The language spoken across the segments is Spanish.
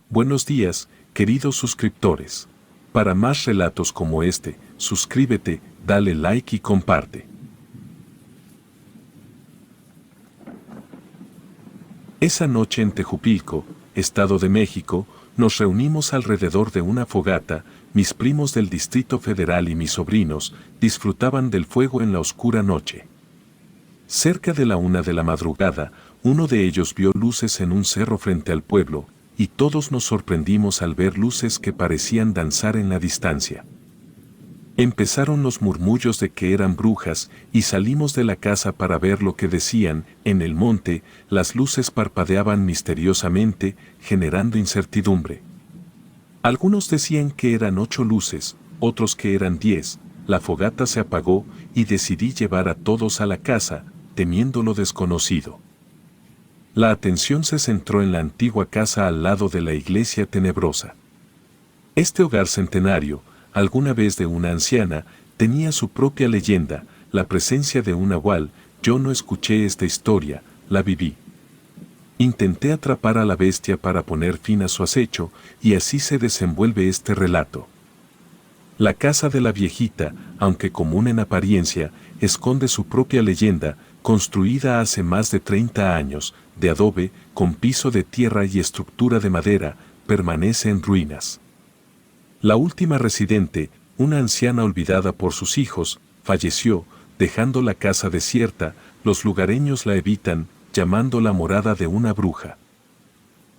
Buenos días, queridos suscriptores. Para más relatos como este, suscríbete, dale like y comparte. Esa noche en Tejupilco, Estado de México, nos reunimos alrededor de una fogata. Mis primos del Distrito Federal y mis sobrinos disfrutaban del fuego en la oscura noche. Cerca de la 1 de la madrugada, uno de ellos vio luces en un cerro frente al pueblo, y todos nos sorprendimos al ver luces que parecían danzar en la distancia. Empezaron los murmullos de que eran brujas y salimos de la casa para ver lo que decían. En el monte, las luces parpadeaban misteriosamente, generando incertidumbre. Algunos decían que eran 8 luces, otros que eran 10. La fogata se apagó y decidí llevar a todos a la casa, temiendo lo desconocido. La atención se centró en la antigua casa al lado de la iglesia tenebrosa. Este hogar centenario, alguna vez de una anciana, tenía su propia leyenda, la presencia de un nahual. Yo no escuché esta historia, la viví. Intenté atrapar a la bestia para poner fin a su acecho, y así se desenvuelve este relato. La casa de la viejita, aunque común en apariencia, esconde su propia leyenda, construida hace más de 30 años, de adobe, con piso de tierra y estructura de madera, permanece en ruinas. La última residente, una anciana olvidada por sus hijos, falleció, dejando la casa desierta. Los lugareños la evitan, llamándola morada de una bruja.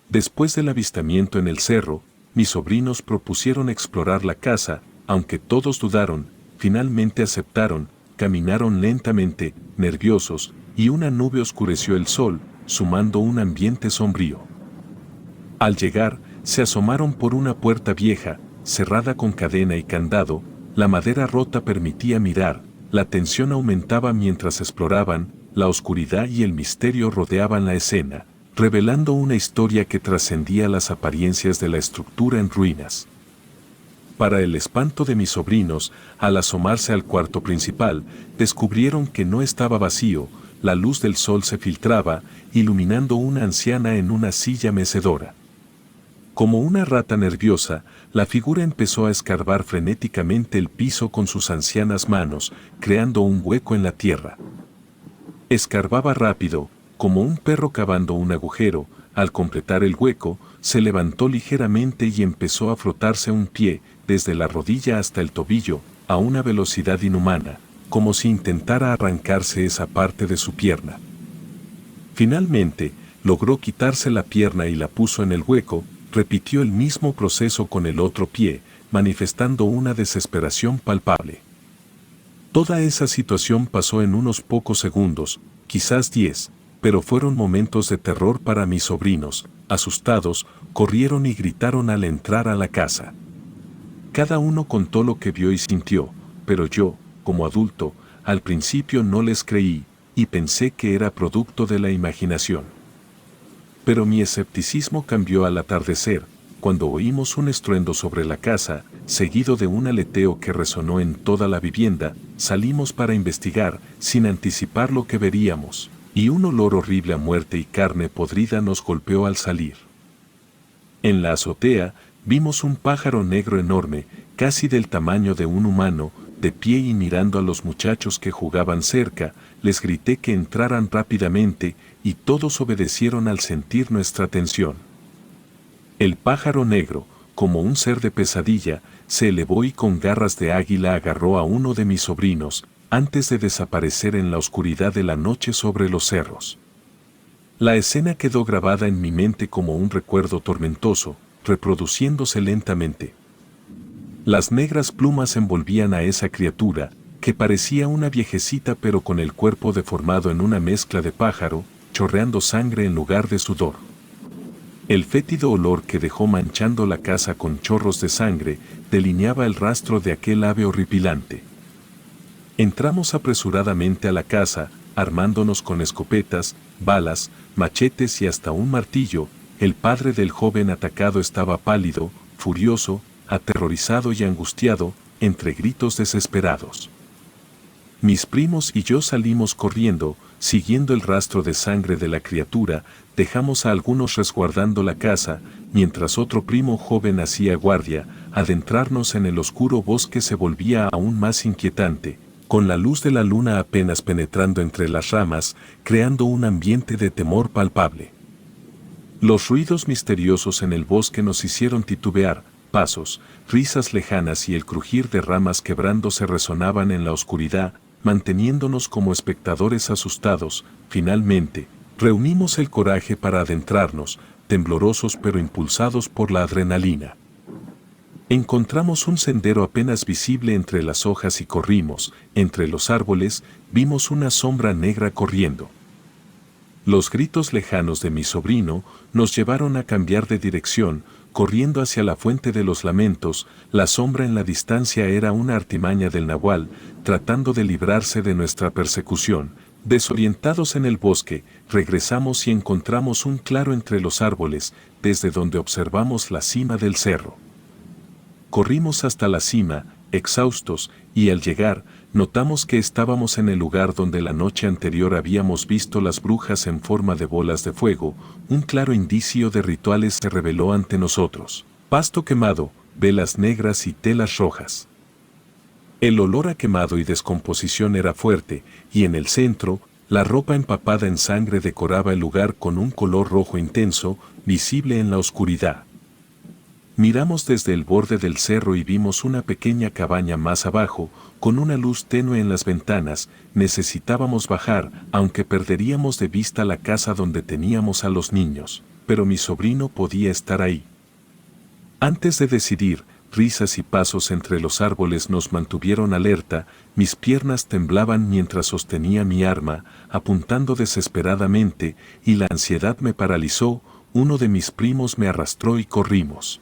Después del avistamiento en el cerro, mis sobrinos propusieron explorar la casa. Aunque todos dudaron, finalmente aceptaron. Caminaron lentamente, nerviosos, y una nube oscureció el sol, sumando un ambiente sombrío. Al llegar, se asomaron por una puerta vieja, cerrada con cadena y candado. La madera rota permitía mirar. La tensión aumentaba mientras exploraban. La oscuridad y el misterio rodeaban la escena, revelando una historia que trascendía las apariencias de la estructura en ruinas. Para el espanto de mis sobrinos, al asomarse al cuarto principal, descubrieron que no estaba vacío. La luz del sol se filtraba, iluminando una anciana en una silla mecedora. Como una rata nerviosa, la figura empezó a escarbar frenéticamente el piso con sus ancianas manos, creando un hueco en la tierra. Escarbaba rápido, como un perro cavando un agujero. Al completar el hueco, se levantó ligeramente y empezó a frotarse un pie, desde la rodilla hasta el tobillo, a una velocidad inhumana, como si intentara arrancarse esa parte de su pierna. Finalmente, logró quitarse la pierna y la puso en el hueco. Repitió el mismo proceso con el otro pie, manifestando una desesperación palpable. Toda esa situación pasó en unos pocos segundos, quizás 10, pero fueron momentos de terror para mis sobrinos. Asustados, corrieron y gritaron al entrar a la casa. Cada uno contó lo que vio y sintió, pero yo, como adulto, al principio no les creí, y pensé que era producto de la imaginación. Pero mi escepticismo cambió al atardecer, cuando oímos un estruendo sobre la casa, seguido de un aleteo que resonó en toda la vivienda. Salimos para investigar, sin anticipar lo que veríamos, y un olor horrible a muerte y carne podrida nos golpeó al salir. En la azotea, vimos un pájaro negro enorme, casi del tamaño de un humano, de pie y mirando a los muchachos que jugaban cerca. Les grité que entraran rápidamente, y todos obedecieron al sentir nuestra atención. El pájaro negro, como un ser de pesadilla, se elevó y con garras de águila agarró a uno de mis sobrinos, antes de desaparecer en la oscuridad de la noche sobre los cerros. La escena quedó grabada en mi mente como un recuerdo tormentoso, reproduciéndose lentamente. Las negras plumas envolvían a esa criatura, que parecía una viejecita pero con el cuerpo deformado en una mezcla de pájaro, chorreando sangre en lugar de sudor. El fétido olor que dejó manchando la casa con chorros de sangre delineaba el rastro de aquel ave horripilante. Entramos apresuradamente a la casa, armándonos con escopetas, balas, machetes y hasta un martillo. El padre del joven atacado estaba pálido, furioso, aterrorizado y angustiado, entre gritos desesperados. Mis primos y yo salimos corriendo, siguiendo el rastro de sangre de la criatura. dejamos a algunos resguardando la casa, mientras otro primo joven hacía guardia. Adentrarnos en el oscuro bosque se volvía aún más inquietante, con la luz de la luna apenas penetrando entre las ramas, creando un ambiente de temor palpable. Los ruidos misteriosos en el bosque nos hicieron titubear, pasos, risas lejanas y el crujir de ramas quebrándose resonaban en la oscuridad, manteniéndonos como espectadores asustados. Finalmente, reunimos el coraje para adentrarnos, temblorosos pero impulsados por la adrenalina. Encontramos un sendero apenas visible entre las hojas y corrimos. Entre los árboles, vimos una sombra negra corriendo. Los gritos lejanos de mi sobrino nos llevaron a cambiar de dirección, corriendo hacia la fuente de los lamentos. La sombra en la distancia era una artimaña del nahual, tratando de librarse de nuestra persecución. Desorientados en el bosque, regresamos y encontramos un claro entre los árboles, desde donde observamos la cima del cerro. Corrimos hasta la cima, exhaustos, y al llegar, notamos que estábamos en el lugar donde la noche anterior habíamos visto las brujas en forma de bolas de fuego. Un claro indicio de rituales se reveló ante nosotros. Pasto quemado, velas negras y telas rojas. El olor a quemado y descomposición era fuerte, y en el centro, la ropa empapada en sangre decoraba el lugar con un color rojo intenso, visible en la oscuridad. Miramos desde el borde del cerro y vimos una pequeña cabaña más abajo, con una luz tenue en las ventanas. Necesitábamos bajar, aunque perderíamos de vista la casa donde teníamos a los niños, pero mi sobrino podía estar ahí. Antes de decidir, risas y pasos entre los árboles nos mantuvieron alerta. Mis piernas temblaban mientras sostenía mi arma, apuntando desesperadamente, y la ansiedad me paralizó. Uno de mis primos me arrastró y corrimos.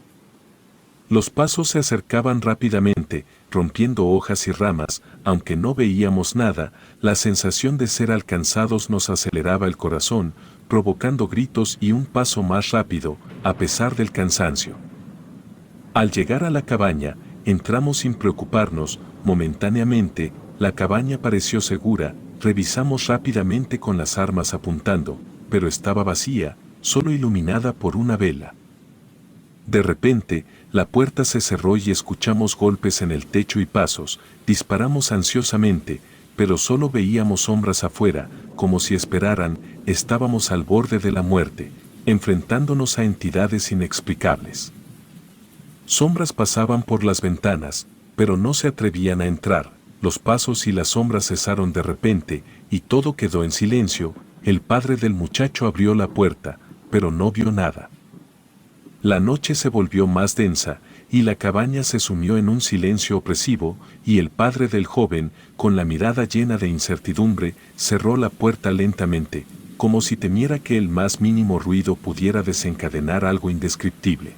Los pasos se acercaban rápidamente, rompiendo hojas y ramas. Aunque no veíamos nada, la sensación de ser alcanzados nos aceleraba el corazón, provocando gritos y un paso más rápido, a pesar del cansancio. Al llegar a la cabaña, entramos sin preocuparnos. Momentáneamente, la cabaña pareció segura. Revisamos rápidamente con las armas apuntando, pero estaba vacía, solo iluminada por una vela. De repente, la puerta se cerró y escuchamos golpes en el techo y pasos. Disparamos ansiosamente, pero solo veíamos sombras afuera, como si esperaran. Estábamos al borde de la muerte, enfrentándonos a entidades inexplicables. Sombras pasaban por las ventanas, pero no se atrevían a entrar. Los pasos y las sombras cesaron de repente, y todo quedó en silencio. El padre del muchacho abrió la puerta, pero no vio nada. La noche se volvió más densa, y la cabaña se sumió en un silencio opresivo, y el padre del joven, con la mirada llena de incertidumbre, cerró la puerta lentamente, como si temiera que el más mínimo ruido pudiera desencadenar algo indescriptible.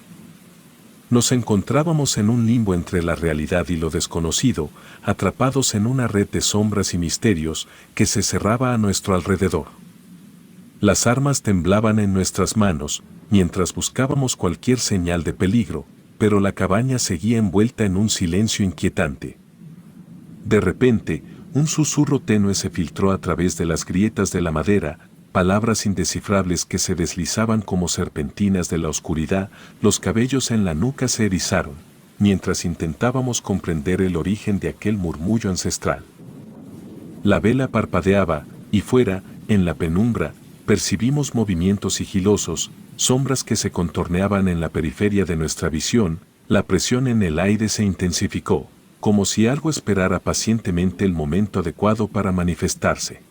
Nos encontrábamos en un limbo entre la realidad y lo desconocido, atrapados en una red de sombras y misterios que se cerraba a nuestro alrededor. Las armas temblaban en nuestras manos, mientras buscábamos cualquier señal de peligro, pero la cabaña seguía envuelta en un silencio inquietante. De repente, un susurro tenue se filtró a través de las grietas de la madera, palabras indescifrables que se deslizaban como serpentinas de la oscuridad. Los cabellos en la nuca se erizaron, mientras intentábamos comprender el origen de aquel murmullo ancestral. La vela parpadeaba, y fuera, en la penumbra, percibimos movimientos sigilosos, sombras que se contorneaban en la periferia de nuestra visión. La presión en el aire se intensificó, como si algo esperara pacientemente el momento adecuado para manifestarse.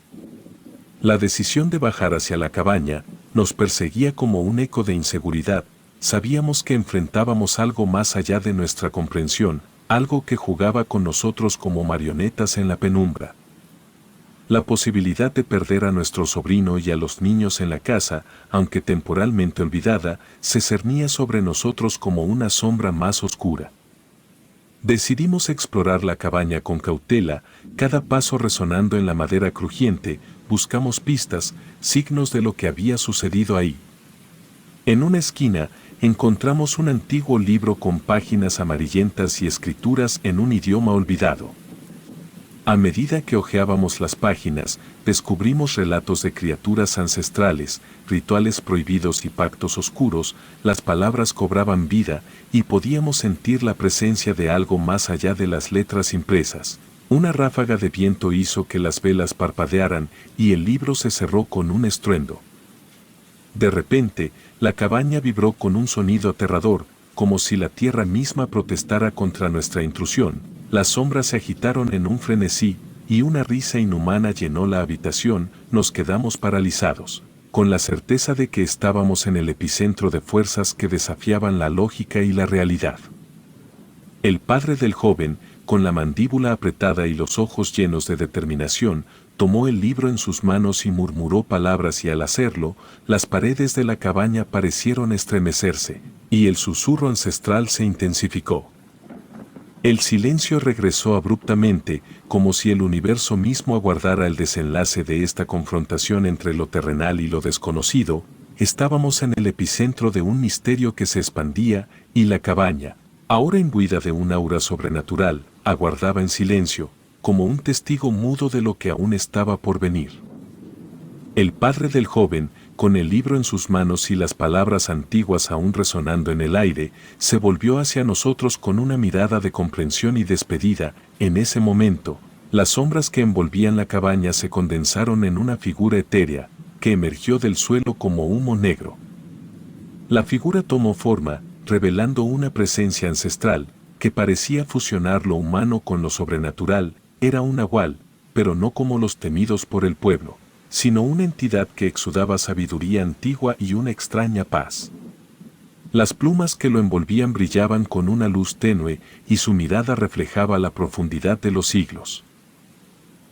La decisión de bajar hacia la cabaña nos perseguía como un eco de inseguridad. Sabíamos que enfrentábamos algo más allá de nuestra comprensión, algo que jugaba con nosotros como marionetas en la penumbra. La posibilidad de perder a nuestro sobrino y a los niños en la casa, aunque temporalmente olvidada, se cernía sobre nosotros como una sombra más oscura. Decidimos explorar la cabaña con cautela, cada paso resonando en la madera crujiente. Buscamos pistas, signos de lo que había sucedido ahí. En una esquina, encontramos un antiguo libro con páginas amarillentas y escrituras en un idioma olvidado. A medida que hojeábamos las páginas, descubrimos relatos de criaturas ancestrales, rituales prohibidos y pactos oscuros. Las palabras cobraban vida y podíamos sentir la presencia de algo más allá de las letras impresas. Una ráfaga de viento hizo que las velas parpadearan y el libro se cerró con un estruendo. De repente, la cabaña vibró con un sonido aterrador, como si la tierra misma protestara contra nuestra intrusión. Las sombras se agitaron en un frenesí, y una risa inhumana llenó la habitación. Nos quedamos paralizados, con la certeza de que estábamos en el epicentro de fuerzas que desafiaban la lógica y la realidad. El padre del joven, con la mandíbula apretada y los ojos llenos de determinación, tomó el libro en sus manos y murmuró palabras, y al hacerlo, las paredes de la cabaña parecieron estremecerse, y el susurro ancestral se intensificó. El silencio regresó abruptamente, como si el universo mismo aguardara el desenlace de esta confrontación entre lo terrenal y lo desconocido. Estábamos en el epicentro de un misterio que se expandía, y la cabaña, ahora imbuida de un aura sobrenatural, aguardaba en silencio, como un testigo mudo de lo que aún estaba por venir. El padre del joven, con el libro en sus manos y las palabras antiguas aún resonando en el aire, se volvió hacia nosotros con una mirada de comprensión y despedida. En ese momento, las sombras que envolvían la cabaña se condensaron en una figura etérea, que emergió del suelo como humo negro. La figura tomó forma, revelando una presencia ancestral, que parecía fusionar lo humano con lo sobrenatural. Era un nahual, pero no como los temidos por el pueblo, sino una entidad que exudaba sabiduría antigua y una extraña paz. Las plumas que lo envolvían brillaban con una luz tenue, y su mirada reflejaba la profundidad de los siglos.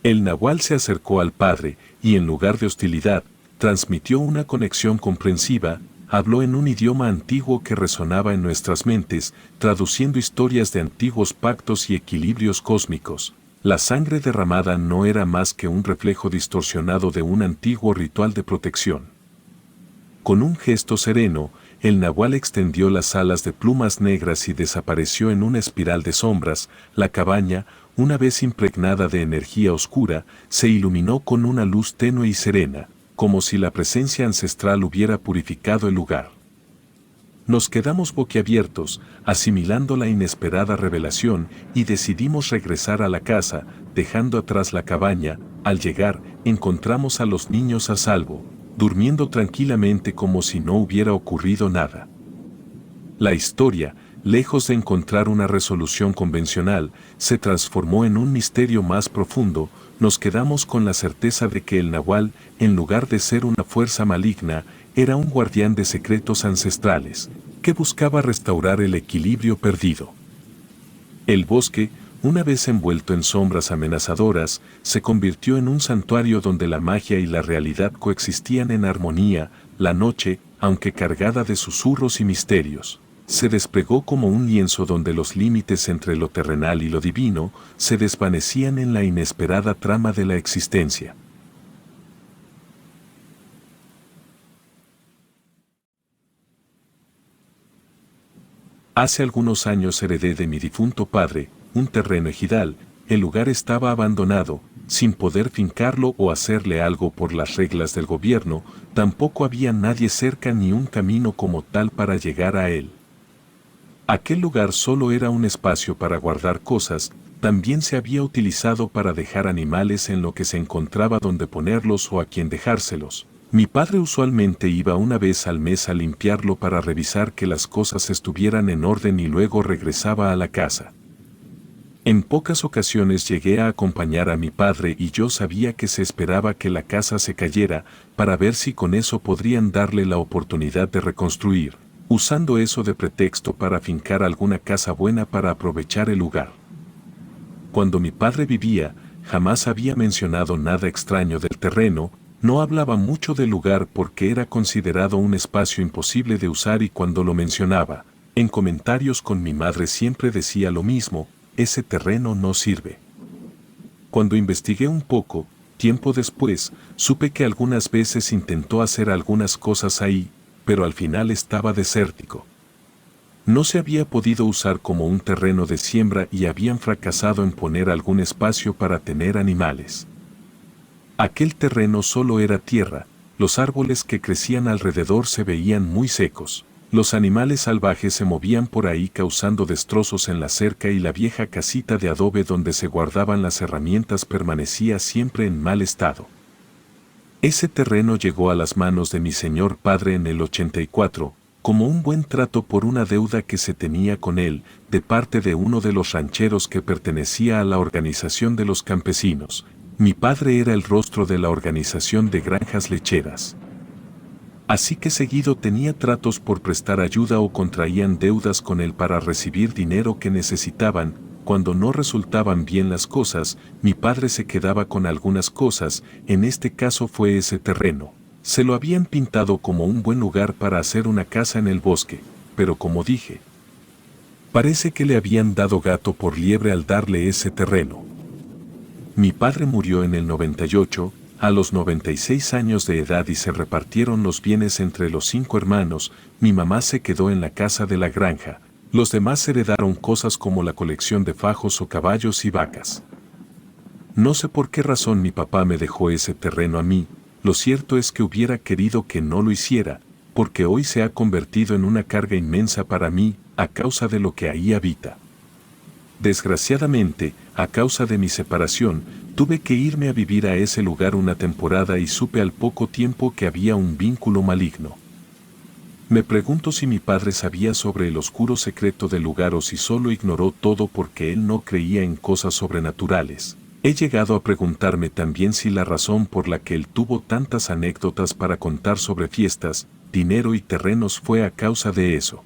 El nahual se acercó al padre, y en lugar de hostilidad, transmitió una conexión comprensiva. Habló en un idioma antiguo que resonaba en nuestras mentes, traduciendo historias de antiguos pactos y equilibrios cósmicos. La sangre derramada no era más que un reflejo distorsionado de un antiguo ritual de protección. Con un gesto sereno, el nahual extendió las alas de plumas negras y desapareció en una espiral de sombras. La cabaña, una vez impregnada de energía oscura, se iluminó con una luz tenue y serena, como si la presencia ancestral hubiera purificado el lugar. Nos quedamos boquiabiertos, asimilando la inesperada revelación, y decidimos regresar a la casa, dejando atrás la cabaña. Al llegar, encontramos a los niños a salvo, durmiendo tranquilamente como si no hubiera ocurrido nada. La historia, lejos de encontrar una resolución convencional, se transformó en un misterio más profundo. Nos quedamos con la certeza de que el nahual, en lugar de ser una fuerza maligna, era un guardián de secretos ancestrales, que buscaba restaurar el equilibrio perdido. El bosque, una vez envuelto en sombras amenazadoras, se convirtió en un santuario donde la magia y la realidad coexistían en armonía. La noche, aunque cargada de susurros y misterios, se desplegó como un lienzo donde los límites entre lo terrenal y lo divino se desvanecían en la inesperada trama de la existencia. Hace algunos años heredé de mi difunto padre un terreno ejidal. El lugar estaba abandonado, sin poder fincarlo o hacerle algo por las reglas del gobierno. Tampoco había nadie cerca ni un camino como tal para llegar a él. Aquel lugar solo era un espacio para guardar cosas. También se había utilizado para dejar animales en lo que se encontraba donde ponerlos o a quien dejárselos. Mi padre usualmente iba una vez al mes a limpiarlo para revisar que las cosas estuvieran en orden y luego regresaba a la casa. En pocas ocasiones llegué a acompañar a mi padre y yo sabía que se esperaba que la casa se cayera para ver si con eso podrían darle la oportunidad de reconstruir, usando eso de pretexto para fincar alguna casa buena para aprovechar el lugar. Cuando mi padre vivía, jamás había mencionado nada extraño del terreno. No hablaba mucho del lugar porque era considerado un espacio imposible de usar, y cuando lo mencionaba, en comentarios con mi madre siempre decía lo mismo: ese terreno no sirve. Cuando investigué un poco, tiempo después, supe que algunas veces intentó hacer algunas cosas ahí, pero al final estaba desértico. No se había podido usar como un terreno de siembra y habían fracasado en poner algún espacio para tener animales. Aquel terreno solo era tierra, los árboles que crecían alrededor se veían muy secos, los animales salvajes se movían por ahí causando destrozos en la cerca y la vieja casita de adobe donde se guardaban las herramientas permanecía siempre en mal estado. Ese terreno llegó a las manos de mi señor padre en el 84, como un buen trato por una deuda que se tenía con él, de parte de uno de los rancheros que pertenecía a la organización de los campesinos. Mi padre era el rostro de la organización de granjas lecheras. Así que seguido tenía tratos por prestar ayuda o contraían deudas con él para recibir dinero que necesitaban. Cuando no resultaban bien las cosas, mi padre se quedaba con algunas cosas, en este caso fue ese terreno. Se lo habían pintado como un buen lugar para hacer una casa en el bosque, pero como dije, parece que le habían dado gato por liebre al darle ese terreno. Mi padre murió en el 98, a los 96 años de edad y se repartieron los bienes entre los 5 hermanos, mi mamá se quedó en la casa de la granja, los demás heredaron cosas como la colección de fajos o caballos y vacas. No sé por qué razón mi papá me dejó ese terreno a mí. Lo cierto es que hubiera querido que no lo hiciera, porque hoy se ha convertido en una carga inmensa para mí, a causa de lo que ahí habita. Desgraciadamente, a causa de mi separación, tuve que irme a vivir a ese lugar una temporada y supe al poco tiempo que había un vínculo maligno. Me pregunto si mi padre sabía sobre el oscuro secreto del lugar o si solo ignoró todo porque él no creía en cosas sobrenaturales. He llegado a preguntarme también si la razón por la que él tuvo tantas anécdotas para contar sobre fiestas, dinero y terrenos fue a causa de eso.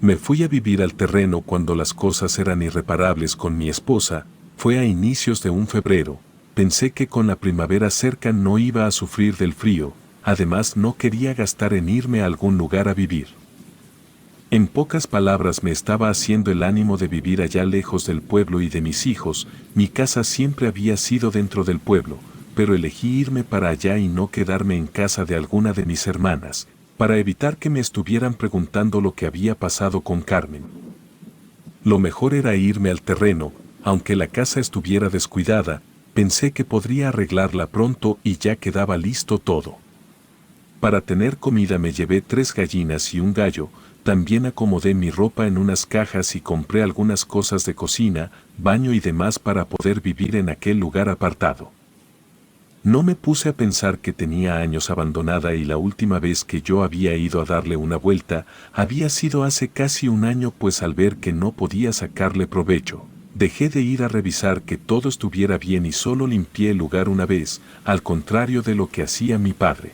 Me fui a vivir al terreno cuando las cosas eran irreparables con mi esposa, fue a inicios de un febrero, pensé que con la primavera cerca no iba a sufrir del frío, además no quería gastar en irme a algún lugar a vivir. En pocas palabras me estaba haciendo el ánimo de vivir allá lejos del pueblo y de mis hijos, mi casa siempre había sido dentro del pueblo, pero elegí irme para allá y no quedarme en casa de alguna de mis hermanas, para evitar que me estuvieran preguntando lo que había pasado con Carmen. Lo mejor era irme al terreno, aunque la casa estuviera descuidada, pensé que podría arreglarla pronto y ya quedaba listo todo. Para tener comida me llevé 3 gallinas y un gallo, también acomodé mi ropa en unas cajas y compré algunas cosas de cocina, baño y demás para poder vivir en aquel lugar apartado. No me puse a pensar que tenía años abandonada y la última vez que yo había ido a darle una vuelta había sido hace casi un año, pues al ver que no podía sacarle provecho, dejé de ir a revisar que todo estuviera bien y solo limpié el lugar una vez, al contrario de lo que hacía mi padre.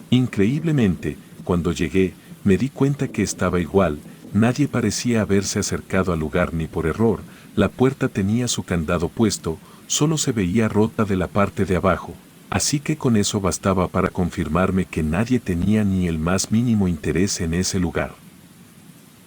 Increíblemente, cuando llegué, me di cuenta que estaba igual, nadie parecía haberse acercado al lugar ni por error, la puerta tenía su candado puesto, solo se veía rota de la parte de abajo, así que con eso bastaba para confirmarme que nadie tenía ni el más mínimo interés en ese lugar.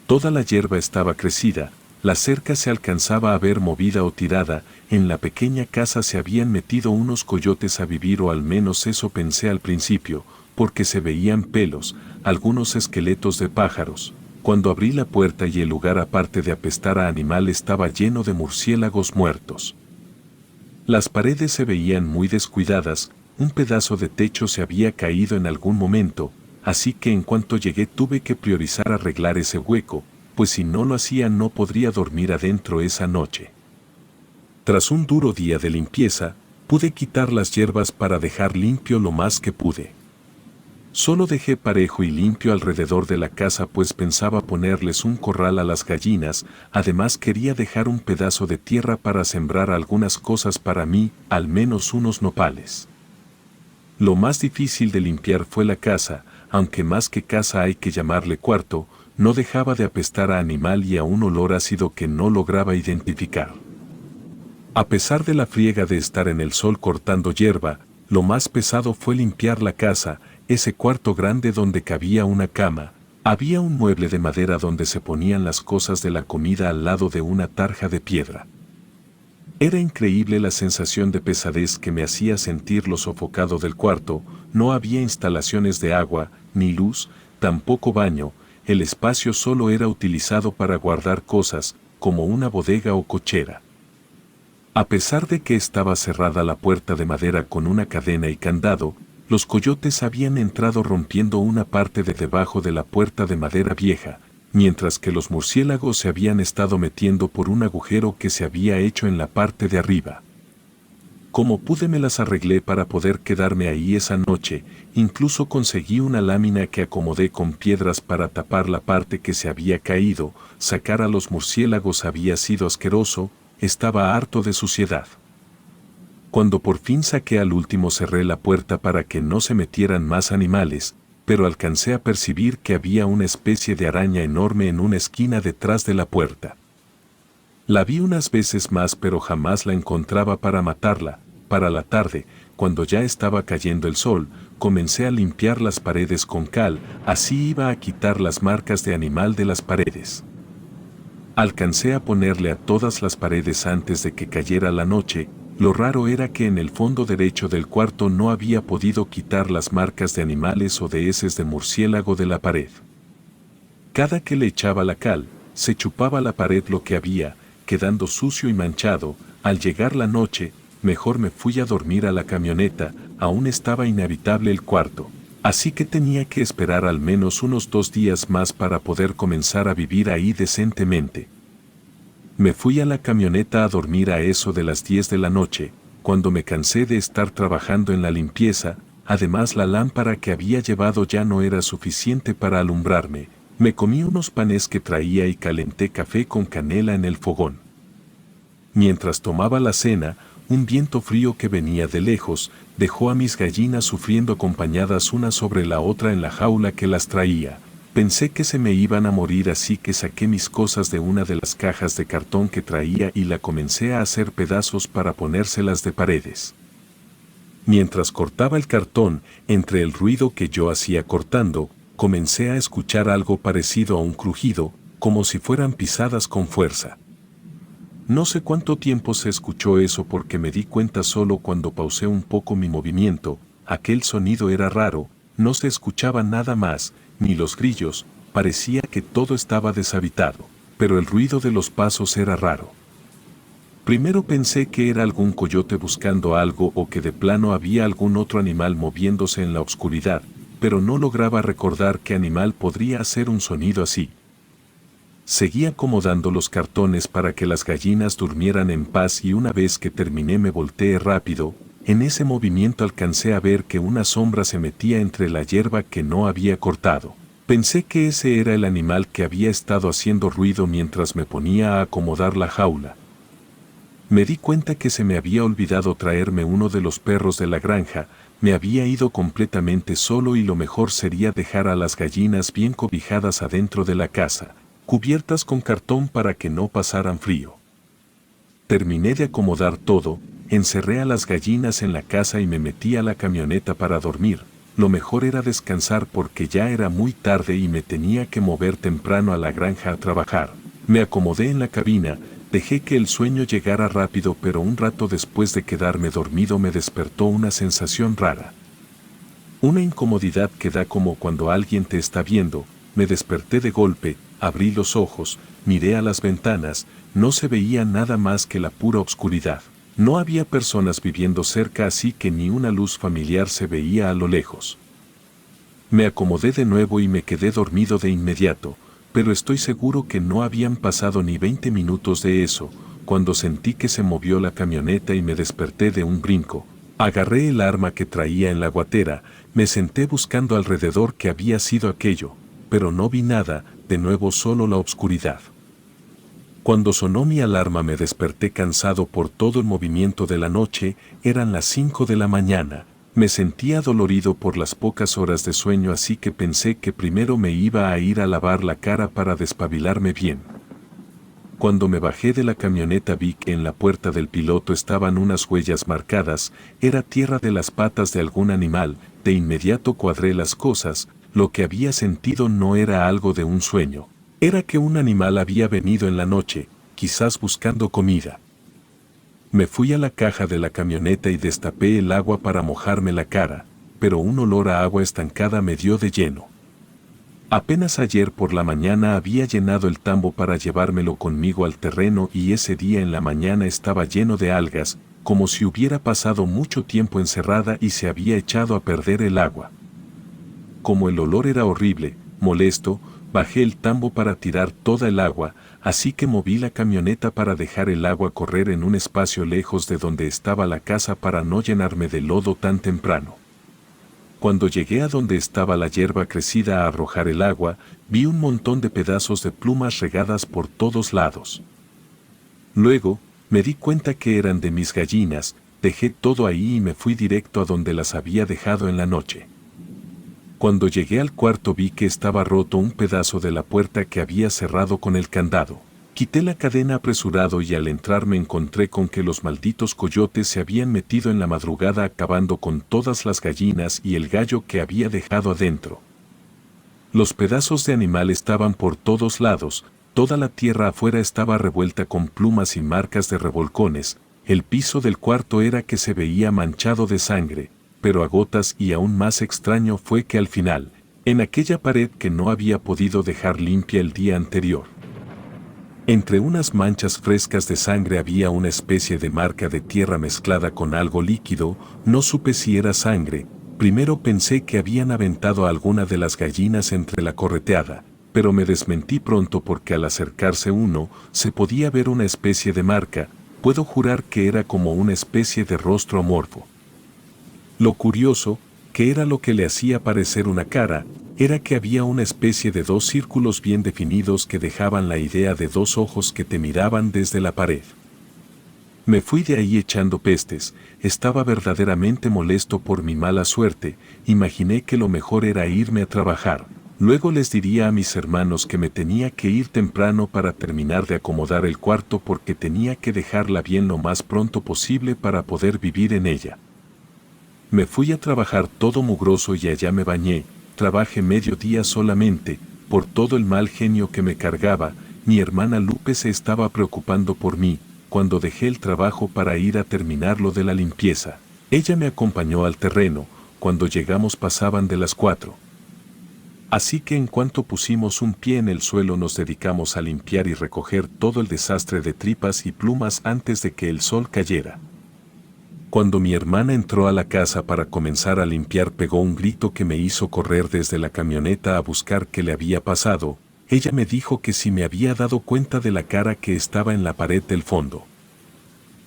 Toda la hierba estaba crecida, la cerca se alcanzaba a ver movida o tirada, en la pequeña casa se habían metido unos coyotes a vivir o al menos eso pensé al principio, porque se veían pelos, algunos esqueletos de pájaros. Cuando abrí la puerta y el lugar aparte de apestar a animal estaba lleno de murciélagos muertos. Las paredes se veían muy descuidadas, un pedazo de techo se había caído en algún momento, así que en cuanto llegué tuve que priorizar arreglar ese hueco, pues si no lo hacía no podría dormir adentro esa noche. Tras un duro día de limpieza, pude quitar las hierbas para dejar limpio lo más que pude. Solo dejé parejo y limpio alrededor de la casa, pues pensaba ponerles un corral a las gallinas, además quería dejar un pedazo de tierra para sembrar algunas cosas para mí, al menos unos nopales. Lo más difícil de limpiar fue la casa, aunque más que casa hay que llamarle cuarto, no dejaba de apestar a animal y a un olor ácido que no lograba identificar. A pesar de la friega de estar en el sol cortando hierba, lo más pesado fue limpiar la casa, ese cuarto grande donde cabía una cama, había un mueble de madera donde se ponían las cosas de la comida al lado de una tarja de piedra. Era increíble la sensación de pesadez que me hacía sentir lo sofocado del cuarto, no había instalaciones de agua, ni luz, tampoco baño, el espacio solo era utilizado para guardar cosas, como una bodega o cochera. A pesar de que estaba cerrada la puerta de madera con una cadena y candado, los coyotes habían entrado rompiendo una parte de debajo de la puerta de madera vieja, mientras que los murciélagos se habían estado metiendo por un agujero que se había hecho en la parte de arriba. Como pude me las arreglé para poder quedarme ahí esa noche, incluso conseguí una lámina que acomodé con piedras para tapar la parte que se había caído. Sacar a los murciélagos había sido asqueroso, estaba harto de suciedad. Cuando por fin saqué al último cerré la puerta para que no se metieran más animales, pero alcancé a percibir que había una especie de araña enorme en una esquina detrás de la puerta. La vi unas veces más pero jamás la encontraba para matarla. Para la tarde, cuando ya estaba cayendo el sol, comencé a limpiar las paredes con cal, así iba a quitar las marcas de animal de las paredes. Alcancé a ponerle a todas las paredes antes de que cayera la noche. Lo raro era que en el fondo derecho del cuarto no había podido quitar las marcas de animales o de heces de murciélago de la pared. Cada que le echaba la cal, se chupaba la pared lo que había, quedando sucio y manchado. Al llegar la noche, mejor me fui a dormir a la camioneta, aún estaba inhabitable el cuarto, así que tenía que esperar al menos unos 2 días más para poder comenzar a vivir ahí decentemente. Me fui a la camioneta a dormir a eso de las 10 de la noche, cuando me cansé de estar trabajando en la limpieza. Además la lámpara que había llevado ya no era suficiente para alumbrarme. Me comí unos panes que traía y calenté café con canela en el fogón. Mientras tomaba la cena, un viento frío que venía de lejos dejó a mis gallinas sufriendo acompañadas una sobre la otra en la jaula que las traía. Pensé que se me iban a morir, así que saqué mis cosas de una de las cajas de cartón que traía y la comencé a hacer pedazos para ponérselas de paredes. Mientras cortaba el cartón, entre el ruido que yo hacía cortando, comencé a escuchar algo parecido a un crujido, como si fueran pisadas con fuerza. No sé cuánto tiempo se escuchó eso porque me di cuenta solo cuando pausé un poco mi movimiento. Aquel sonido era raro, no se escuchaba nada más, ni los grillos, parecía que todo estaba deshabitado, pero el ruido de los pasos era raro. Primero pensé que era algún coyote buscando algo o que de plano había algún otro animal moviéndose en la oscuridad, pero no lograba recordar qué animal podría hacer un sonido así. Seguí acomodando los cartones para que las gallinas durmieran en paz y una vez que terminé me volteé rápido. En ese movimiento alcancé a ver que una sombra se metía entre la hierba que no había cortado. Pensé que ese era el animal que había estado haciendo ruido mientras me ponía a acomodar la jaula. Me di cuenta que se me había olvidado traerme uno de los perros de la granja. Me había ido completamente solo y lo mejor sería dejar a las gallinas bien cobijadas adentro de la casa, cubiertas con cartón para que no pasaran frío. Terminé de acomodar todo, encerré a las gallinas en la casa y me metí a la camioneta para dormir. Lo mejor era descansar porque ya era muy tarde y me tenía que mover temprano a la granja a trabajar. Me acomodé en la cabina, dejé que el sueño llegara rápido, pero un rato después de quedarme dormido me despertó una sensación rara. Una incomodidad que da como cuando alguien te está viendo. Me desperté de golpe, abrí los ojos, miré a las ventanas, no se veía nada más que la pura oscuridad. No había personas viviendo cerca, así que ni una luz familiar se veía a lo lejos. Me acomodé de nuevo y me quedé dormido de inmediato, pero estoy seguro que no habían pasado ni 20 minutos de eso, cuando sentí que se movió la camioneta y me desperté de un brinco. Agarré el arma que traía en la guatera, me senté buscando alrededor qué había sido aquello, pero no vi nada, de nuevo solo la oscuridad. Cuando sonó mi alarma me desperté cansado por todo el movimiento de la noche. Eran las 5 de la mañana, me sentía dolorido por las pocas horas de sueño, así que pensé que primero me iba a ir a lavar la cara para despabilarme bien. Cuando me bajé de la camioneta vi que en la puerta del piloto estaban unas huellas marcadas, era tierra de las patas de algún animal. De inmediato cuadré las cosas. Lo que había sentido no era algo de un sueño, era que un animal había venido en la noche, quizás buscando comida. Me fui a la caja de la camioneta y destapé el agua para mojarme la cara, pero un olor a agua estancada me dio de lleno. Apenas ayer por la mañana había llenado el tambo para llevármelo conmigo al terreno y ese día en la mañana estaba lleno de algas, como si hubiera pasado mucho tiempo encerrada y se había echado a perder el agua. Como el olor era horrible, molesto, bajé el tambo para tirar toda el agua, así que moví la camioneta para dejar el agua correr en un espacio lejos de donde estaba la casa para no llenarme de lodo tan temprano. Cuando llegué a donde estaba la hierba crecida a arrojar el agua, vi un montón de pedazos de plumas regadas por todos lados. Luego, me di cuenta que eran de mis gallinas, dejé todo ahí y me fui directo a donde las había dejado en la noche. Cuando llegué al cuarto vi que estaba roto un pedazo de la puerta que había cerrado con el candado. Quité la cadena apresurado y al entrar me encontré con que los malditos coyotes se habían metido en la madrugada acabando con todas las gallinas y el gallo que había dejado adentro. Los pedazos de animal estaban por todos lados, toda la tierra afuera estaba revuelta con plumas y marcas de revolcones, el piso del cuarto era que se veía manchado de sangre, pero a gotas y aún más extraño fue que al final, en aquella pared que no había podido dejar limpia el día anterior, entre unas manchas frescas de sangre había una especie de marca de tierra mezclada con algo líquido, no supe si era sangre, primero pensé que habían aventado a alguna de las gallinas entre la correteada, pero me desmentí pronto porque al acercarse uno, se podía ver una especie de marca, puedo jurar que era como una especie de rostro amorfo. Lo curioso, que era lo que le hacía parecer una cara, era que había una especie de dos círculos bien definidos que dejaban la idea de dos ojos que te miraban desde la pared. Me fui de ahí echando pestes, estaba verdaderamente molesto por mi mala suerte, imaginé que lo mejor era irme a trabajar, luego les diría a mis hermanos que me tenía que ir temprano para terminar de acomodar el cuarto porque tenía que dejarla bien lo más pronto posible para poder vivir en ella. Me fui a trabajar todo mugroso y allá me bañé, trabajé medio día solamente, por todo el mal genio que me cargaba, mi hermana Lupe se estaba preocupando por mí, cuando dejé el trabajo para ir a terminar lo de la limpieza. Ella me acompañó al terreno, cuando llegamos pasaban de las 4. Así que en cuanto pusimos un pie en el suelo nos dedicamos a limpiar y recoger todo el desastre de tripas y plumas antes de que el sol cayera. Cuando mi hermana entró a la casa para comenzar a limpiar pegó un grito que me hizo correr desde la camioneta a buscar qué le había pasado. Ella me dijo que si me había dado cuenta de la cara que estaba en la pared del fondo.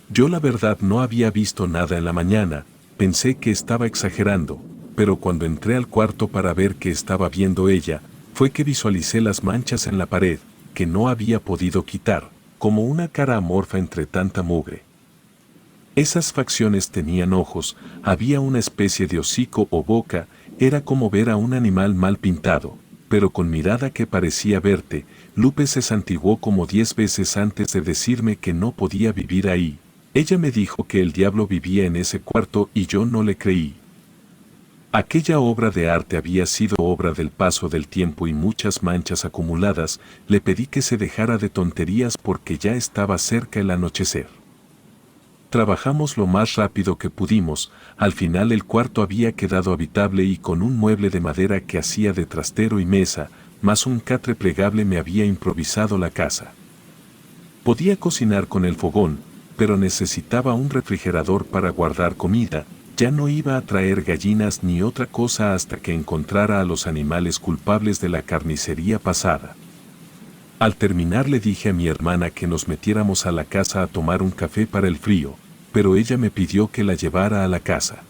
Yo la verdad no había visto nada en la mañana, pensé que estaba exagerando, pero cuando entré al cuarto para ver qué estaba viendo ella, fue que visualicé las manchas en la pared, que no había podido quitar, como una cara amorfa entre tanta mugre. Esas facciones tenían ojos, había una especie de hocico o boca, era como ver a un animal mal pintado, pero con mirada que parecía verte. Lupe se santiguó como 10 veces antes de decirme que no podía vivir ahí. Ella me dijo que el diablo vivía en ese cuarto y yo no le creí. Aquella obra de arte había sido obra del paso del tiempo y muchas manchas acumuladas, le pedí que se dejara de tonterías porque ya estaba cerca el anochecer. Trabajamos lo más rápido que pudimos, al final el cuarto había quedado habitable y con un mueble de madera que hacía de trastero y mesa, más un catre plegable me había improvisado la casa. Podía cocinar con el fogón, pero necesitaba un refrigerador para guardar comida, ya no iba a traer gallinas ni otra cosa hasta que encontrara a los animales culpables de la carnicería pasada. Al terminar le dije a mi hermana que nos metiéramos a la casa a tomar un café para el frío, pero ella me pidió que la llevara a la casa.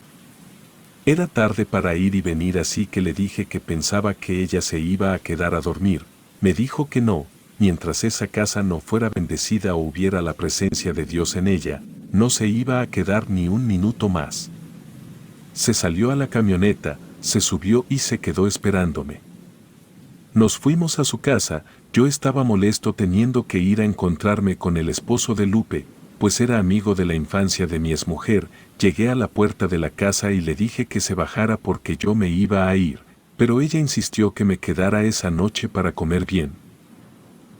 Era tarde para ir y venir así que le dije que pensaba que ella se iba a quedar a dormir, me dijo que no, mientras esa casa no fuera bendecida o hubiera la presencia de Dios en ella, no se iba a quedar ni un minuto más. Se salió a la camioneta, se subió y se quedó esperándome. Nos fuimos a su casa, yo estaba molesto teniendo que ir a encontrarme con el esposo de Lupe, pues era amigo de la infancia de mi exmujer. Llegué a la puerta de la casa y le dije que se bajara porque yo me iba a ir, pero ella insistió que me quedara esa noche para comer bien.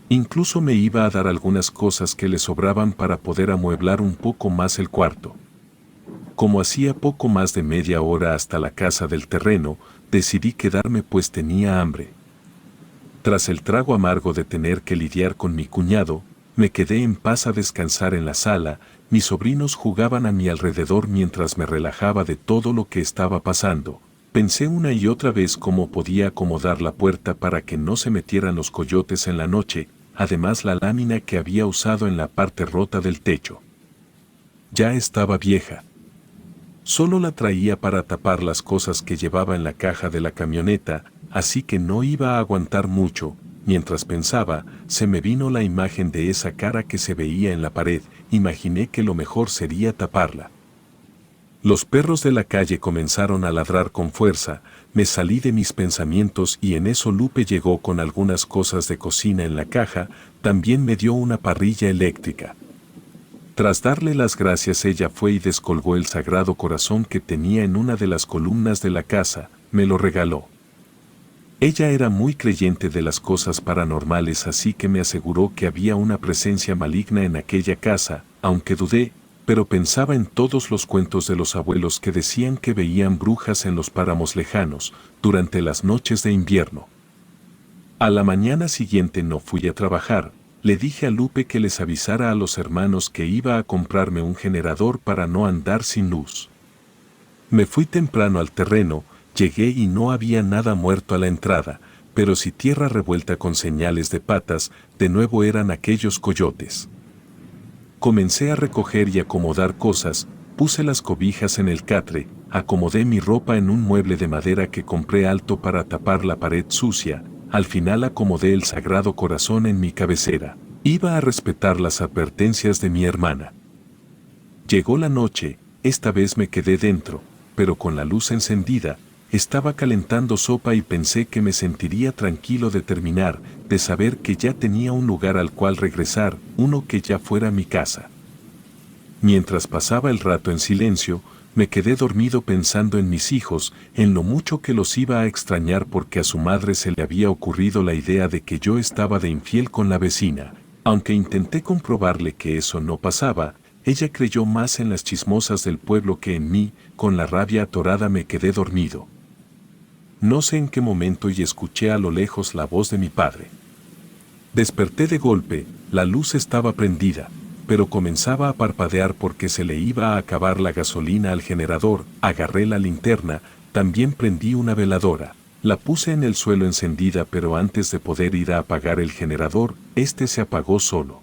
Incluso me iba a dar algunas cosas que le sobraban para poder amueblar un poco más el cuarto. Como hacía poco más de media hora hasta la casa del terreno, decidí quedarme pues tenía hambre. Tras el trago amargo de tener que lidiar con mi cuñado, me quedé en paz a descansar en la sala. Mis sobrinos jugaban a mi alrededor mientras me relajaba de todo lo que estaba pasando. Pensé una y otra vez cómo podía acomodar la puerta para que no se metieran los coyotes en la noche, además la lámina que había usado en la parte rota del techo. Ya estaba vieja. Solo la traía para tapar las cosas que llevaba en la caja de la camioneta, así que no iba a aguantar mucho. Mientras pensaba, se me vino la imagen de esa cara que se veía en la pared. Imaginé que lo mejor sería taparla. Los perros de la calle comenzaron a ladrar con fuerza. Me salí de mis pensamientos y en eso Lupe llegó con algunas cosas de cocina en la caja. También me dio una parrilla eléctrica. Tras darle las gracias, ella fue y descolgó el Sagrado Corazón que tenía en una de las columnas de la casa. Me lo regaló. Ella era muy creyente de las cosas paranormales, así que me aseguró que había una presencia maligna en aquella casa, aunque dudé, pero pensaba en todos los cuentos de los abuelos que decían que veían brujas en los páramos lejanos, durante las noches de invierno. A la mañana siguiente no fui a trabajar. Le dije a Lupe que les avisara a los hermanos que iba a comprarme un generador para no andar sin luz. Me fui temprano al terreno. Llegué y no había nada muerto a la entrada, pero sí tierra revuelta con señales de patas. De nuevo eran aquellos coyotes. Comencé a recoger y acomodar cosas. Puse las cobijas en el catre, acomodé mi ropa en un mueble de madera que compré alto para tapar la pared sucia. Al final acomodé el Sagrado Corazón en mi cabecera. Iba a respetar las advertencias de mi hermana. Llegó la noche. Esta vez me quedé dentro, pero con la luz encendida. Estaba calentando sopa y pensé que me sentiría tranquilo de terminar, de saber que ya tenía un lugar al cual regresar, uno que ya fuera mi casa. Mientras pasaba el rato en silencio, me quedé dormido pensando en mis hijos, en lo mucho que los iba a extrañar porque a su madre se le había ocurrido la idea de que yo estaba de infiel con la vecina. Aunque intenté comprobarle que eso no pasaba, ella creyó más en las chismosas del pueblo que en mí. Con la rabia atorada me quedé dormido. No sé en qué momento y escuché a lo lejos la voz de mi padre. Desperté de golpe. La luz estaba prendida, pero comenzaba a parpadear porque se le iba a acabar la gasolina al generador. Agarré la linterna, también prendí una veladora. La puse en el suelo encendida, pero antes de poder ir a apagar el generador, este se apagó solo.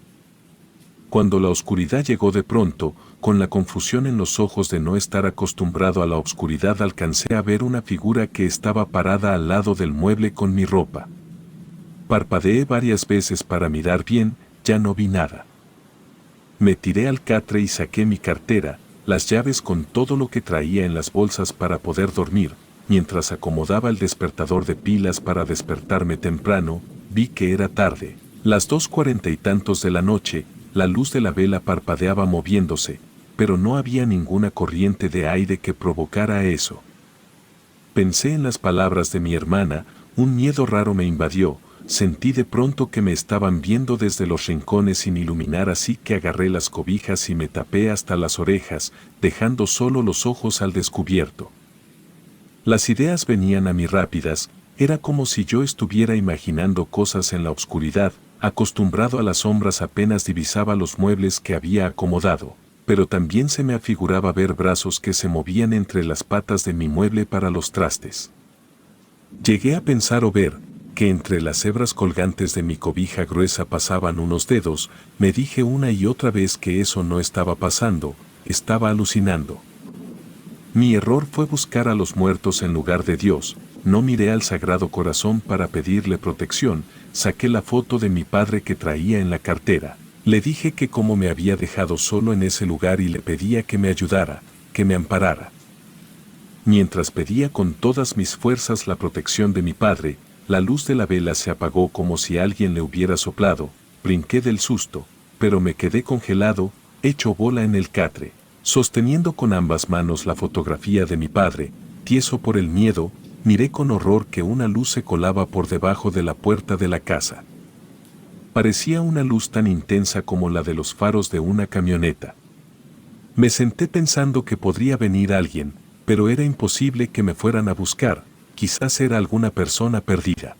Cuando la oscuridad llegó de pronto, con la confusión en los ojos de no estar acostumbrado a la oscuridad, alcancé a ver una figura que estaba parada al lado del mueble con mi ropa. Parpadeé varias veces para mirar bien, ya no vi nada. Me tiré al catre y saqué mi cartera, las llaves con todo lo que traía en las bolsas para poder dormir. Mientras acomodaba el despertador de pilas para despertarme temprano, vi que era tarde, las 2:40 y tantos de la noche. La luz de la vela parpadeaba moviéndose, pero no había ninguna corriente de aire que provocara eso. Pensé en las palabras de mi hermana. Un miedo raro me invadió. Sentí de pronto que me estaban viendo desde los rincones sin iluminar, así que agarré las cobijas y me tapé hasta las orejas, dejando solo los ojos al descubierto. Las ideas venían a mí rápidas. Era como si yo estuviera imaginando cosas en la oscuridad. Acostumbrado a las sombras, apenas divisaba los muebles que había acomodado, pero también se me afiguraba ver brazos que se movían entre las patas de mi mueble para los trastes. Llegué a pensar o ver que entre las hebras colgantes de mi cobija gruesa pasaban unos dedos. Me dije una y otra vez que eso no estaba pasando, estaba alucinando. Mi error fue buscar a los muertos en lugar de Dios. No miré al Sagrado Corazón para pedirle protección. Saqué la foto de mi padre que traía en la cartera. Le dije que como me había dejado solo en ese lugar y le pedía que me ayudara, que me amparara. Mientras pedía con todas mis fuerzas la protección de mi padre, la luz de la vela se apagó como si alguien le hubiera soplado. Brinqué del susto, pero me quedé congelado, hecho bola en el catre, sosteniendo con ambas manos la fotografía de mi padre. Tieso por el miedo, miré con horror que una luz se colaba por debajo de la puerta de la casa. Parecía una luz tan intensa como la de los faros de una camioneta. Me senté pensando que podría venir alguien, pero era imposible que me fueran a buscar. Quizás era alguna persona perdida.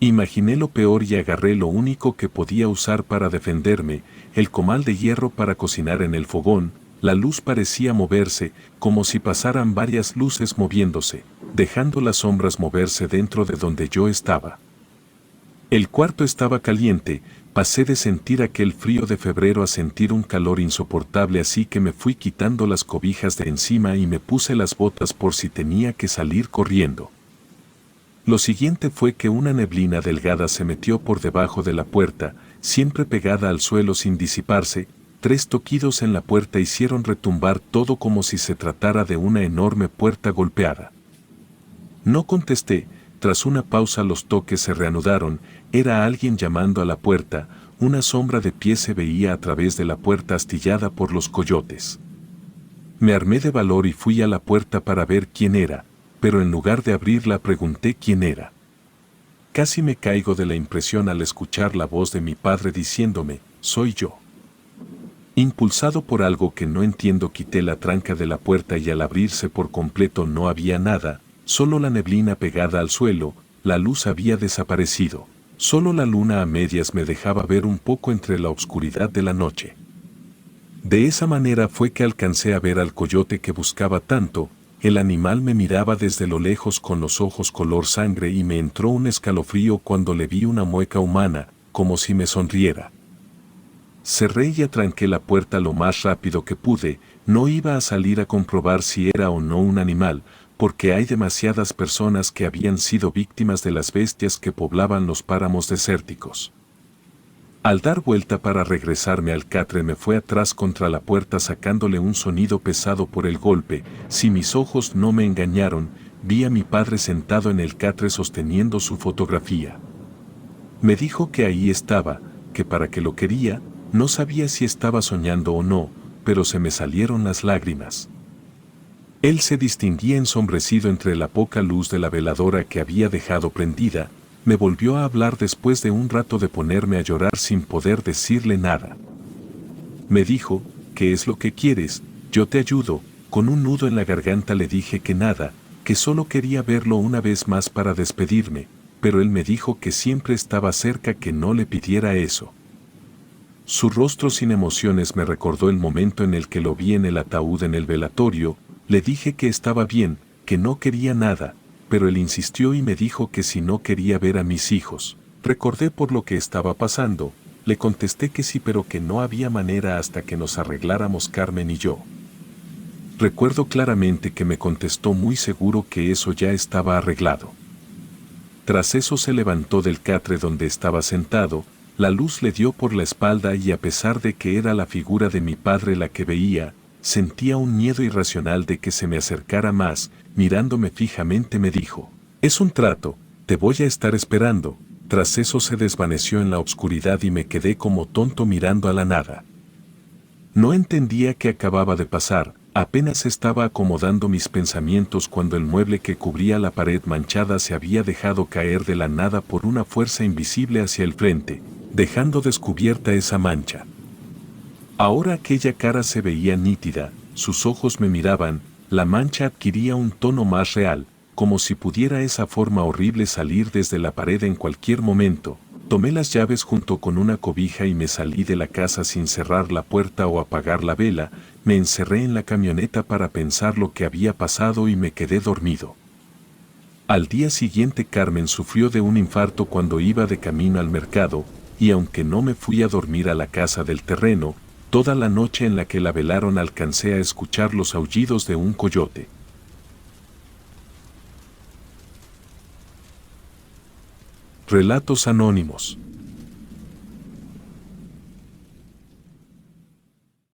Imaginé lo peor y agarré lo único que podía usar para defenderme, el comal de hierro para cocinar en el fogón. La luz parecía moverse, como si pasaran varias luces moviéndose, dejando las sombras moverse dentro de donde yo estaba. El cuarto estaba caliente, pasé de sentir aquel frío de febrero a sentir un calor insoportable, así que me fui quitando las cobijas de encima y me puse las botas por si tenía que salir corriendo. Lo siguiente fue que una neblina delgada se metió por debajo de la puerta, siempre pegada al suelo sin disiparse. 3 toquidos en la puerta hicieron retumbar todo como si se tratara de una enorme puerta golpeada. No contesté. Tras una pausa los toques se reanudaron. Era alguien llamando a la puerta. Una sombra de pie se veía a través de la puerta astillada por los coyotes. Me armé de valor y fui a la puerta para ver quién era, pero en lugar de abrirla pregunté quién era. Casi me caigo de la impresión al escuchar la voz de mi padre diciéndome: «Soy yo». Impulsado por algo que no entiendo, quité la tranca de la puerta y al abrirse por completo no había nada, solo la neblina pegada al suelo. La luz había desaparecido. Solo la luna a medias me dejaba ver un poco entre la oscuridad de la noche. De esa manera fue que alcancé a ver al coyote que buscaba tanto. El animal me miraba desde lo lejos con los ojos color sangre y me entró un escalofrío cuando le vi una mueca humana, como si me sonriera. Cerré y atranqué la puerta lo más rápido que pude. No iba a salir a comprobar si era o no un animal, porque hay demasiadas personas que habían sido víctimas de las bestias que poblaban los páramos desérticos. Al dar vuelta para regresarme al catre me fue atrás contra la puerta sacándole un sonido pesado por el golpe. Si mis ojos no me engañaron, vi a mi padre sentado en el catre sosteniendo su fotografía. Me dijo que ahí estaba, que para qué lo quería. No sabía si estaba soñando o no, pero se me salieron las lágrimas. Él se distinguía ensombrecido entre la poca luz de la veladora que había dejado prendida. Me volvió a hablar después de un rato de ponerme a llorar sin poder decirle nada. Me dijo: «¿Qué es lo que quieres? Yo te ayudo». Con un nudo en la garganta le dije que nada, que solo quería verlo una vez más para despedirme, pero él me dijo que siempre estaba cerca, que no le pidiera eso. Su rostro sin emociones me recordó el momento en el que lo vi en el ataúd en el velatorio. Le dije que estaba bien, que no quería nada, pero él insistió y me dijo que si no quería ver a mis hijos. Recordé por lo que estaba pasando. Le contesté que sí, pero que no había manera hasta que nos arregláramos Carmen y yo. Recuerdo claramente que me contestó muy seguro que eso ya estaba arreglado. Tras eso se levantó del catre donde estaba sentado. La luz le dio por la espalda y a pesar de que era la figura de mi padre la que veía, sentía un miedo irracional de que se me acercara más. Mirándome fijamente me dijo: «Es un trato, te voy a estar esperando». Tras eso se desvaneció en la oscuridad y me quedé como tonto mirando a la nada. No entendía qué acababa de pasar. Apenas estaba acomodando mis pensamientos cuando el mueble que cubría la pared manchada se había dejado caer de la nada por una fuerza invisible hacia el frente, dejando descubierta esa mancha. Ahora aquella cara se veía nítida, sus ojos me miraban. La mancha adquiría un tono más real, como si pudiera esa forma horrible salir desde la pared en cualquier momento. Tomé las llaves junto con una cobija y me salí de la casa sin cerrar la puerta o apagar la vela. Me encerré en la camioneta para pensar lo que había pasado y me quedé dormido. Al día siguiente Carmen sufrió de un infarto cuando iba de camino al mercado, y aunque no me fui a dormir a la casa del terreno, toda la noche en la que la velaron alcancé a escuchar los aullidos de un coyote. Relatos anónimos.